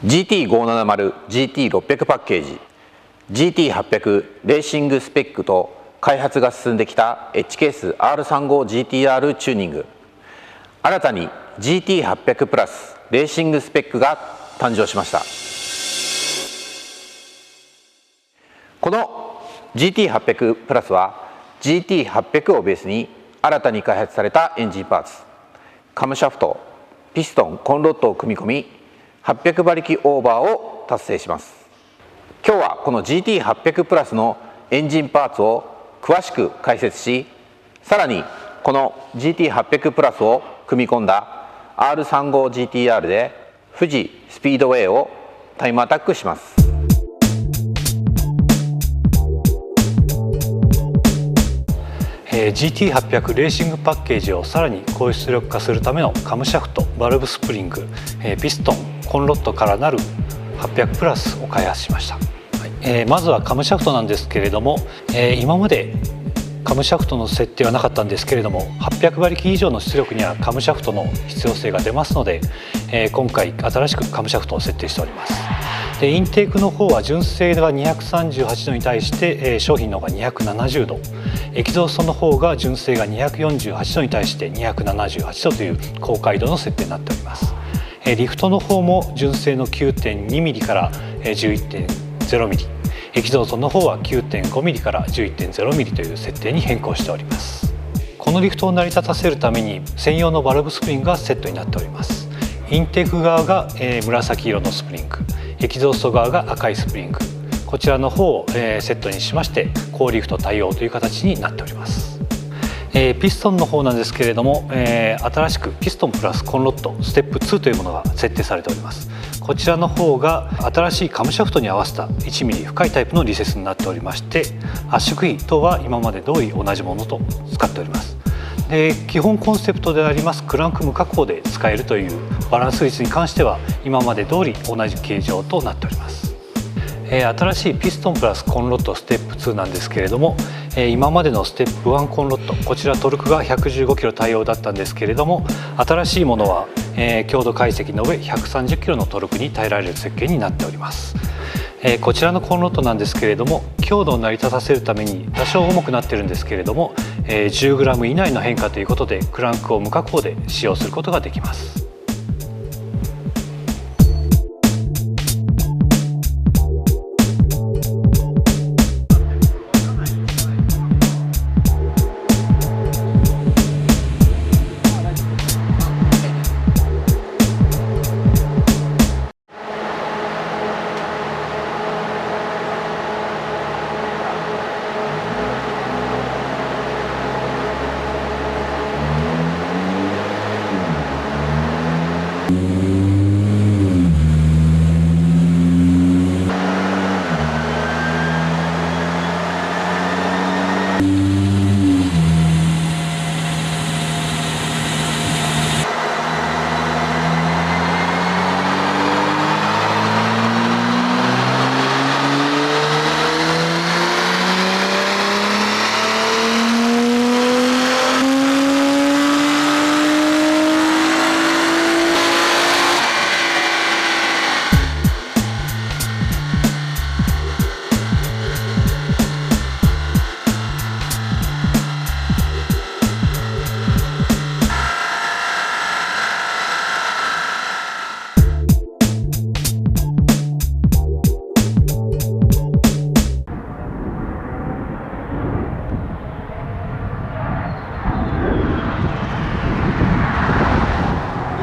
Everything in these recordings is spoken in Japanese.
GT570、GT600 パッケージ、GT800 レーシングスペックと開発が進んできた H ケース R35GTR チューニング。新たに GT800 プラスレーシングスペックが誕生しました。この GT800 プラスは GT800 をベースに新たに開発されたエンジンパーツ、カムシャフト、ピストン、コンロッドを組み込み800馬力オーバーを達成します。今日はこの GT800 プラスのエンジンパーツを詳しく解説し、さらにこの GT800 プラスを組み込んだ R35GTR で富士スピードウェイをタイムアタックします。GT800 レーシングパッケージをさらに高出力化するためのカムシャフト、バルブスプリング、ピストン、コンロッドからなる800プラスを開発しました。まずはカムシャフトなんですけれども、今までカムシャフトの設定はなかったんですけれども、800馬力以上の出力にはカムシャフトの必要性が出ますので、今回新しくカムシャフトを設定しております。でインテークの方は純正が238度に対して、商品の方が270度、エキゾーストの方が純正が248度に対して278度という高解度の設定になっております。リフトの方も純正の 9.2mm から 11.0mm、エキゾーストの方は 9.5mm から 11.0mm という設定に変更しております。このリフトを成り立たせるために専用のバルブスプリングがセットになっております。インテーク側が紫色のスプリング、エキゾースト側が赤いスプリング、こちらの方をセットにしまして高リフト対応という形になっております。ピストンの方なんですけれども、新しくピストンプラスコンロッドステップ2というものが設定されております。こちらの方が新しいカムシャフトに合わせた 1mm 深いタイプのリセスになっておりまして、圧縮比等は今まで通り同じものと使っております。で基本コンセプトでありますクランク無加工で使えるというバランス率に関しては今まで通り同じ形状となっております。新しいピストンプラスコンロッドステップ2なんですけれども、今までのステップ1コンロッド、こちらトルクが115キロ対応だったんですけれども、新しいものは、強度解析の上130キロのトルクに耐えられる設計になっております。こちらのコンロッドなんですけれども、強度を成り立たせるために多少重くなっているんですけれども、10g 以内の変化ということでクランクを無加工で使用することができます。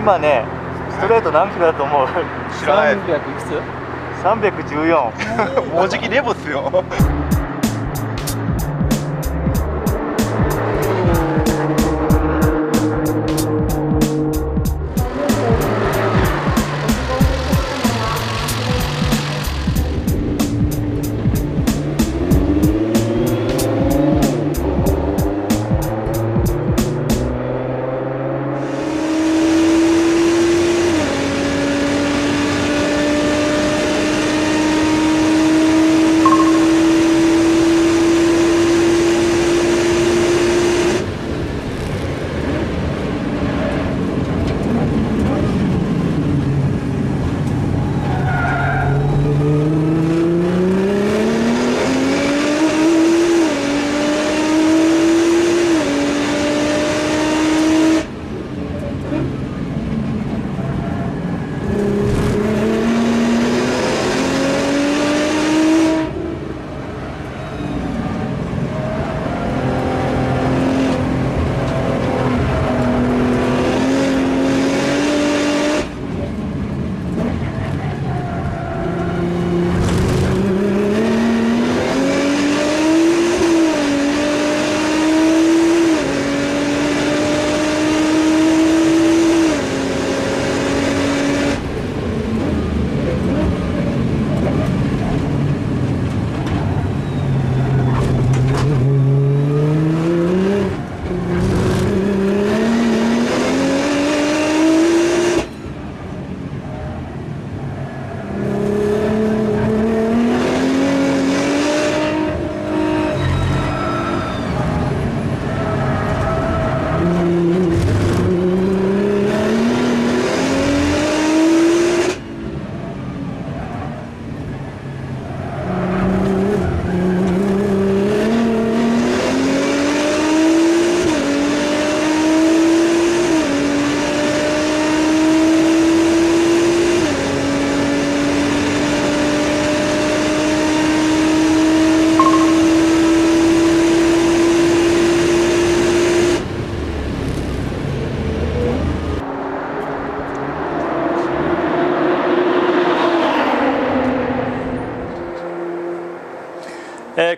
今ね、ストレート何キロだと思う？知らない。300いくつ？314。もうじきレボっすよ。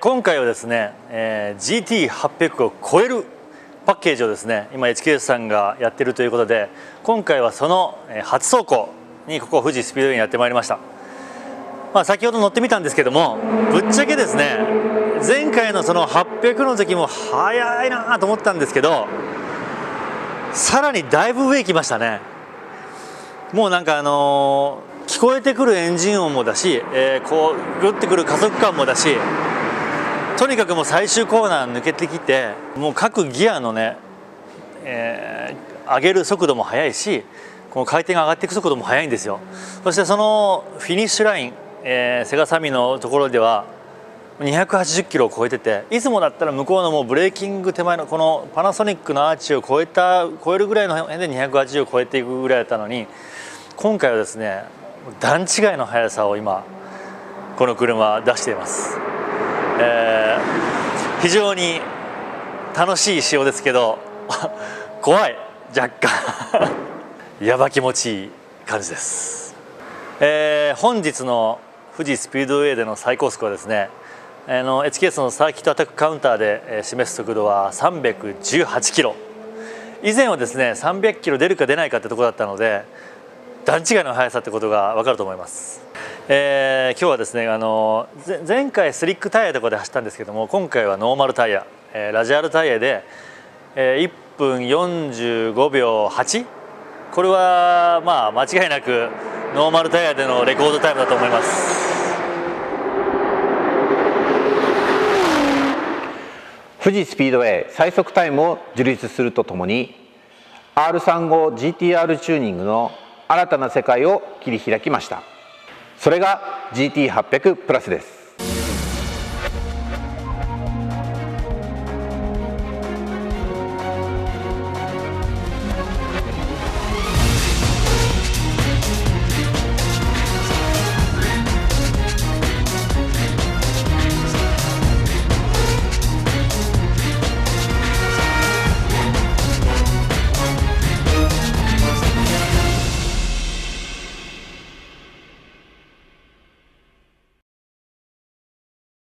今回はですね、GT800 を超えるパッケージをですね今 HKS さんがやっているということで、今回はその初走行にここ富士スピードウェイにやってまいりました。先ほど乗ってみたんですけども、ぶっちゃけですね前回のその800の時も速いなと思ったんですけど、さらにだいぶ上来ましたね。もうなんか聞こえてくるエンジン音もだし、こうグッてくる加速感もだし、とにかくもう最終コーナー抜けてきて、もう各ギアのね、上げる速度も速いし、この回転が上がっていく速度も速いんですよ。そしてそのフィニッシュライン、セガサミのところでは280キロを超えてて、いつもだったら向こうのもうブレーキング手前のこのパナソニックのアーチを超えるぐらいの辺で280を超えていくぐらいだったのに、今回はですね段違いの速さを今この車は出しています。非常に楽しい仕様ですけど怖い、若干やば気持ちいい感じです。本日の富士スピードウェイでの最高速はですね、HKS のサーキットアタックカウンターで示す速度は318キロ。以前はですね300キロ出るか出ないかってところだったので、段違いの速さってことが分かると思います。今日はですね前回スリックタイヤとかで走ったんですけども、今回はノーマルタイヤ、ラジアルタイヤで、1分45秒8、これは間違いなくノーマルタイヤでのレコードタイムだと思います。富士スピードウェイ最速タイムを樹立するとともに R35GTR チューニングの新たな世界を切り開きました。それが GT800 プラスです。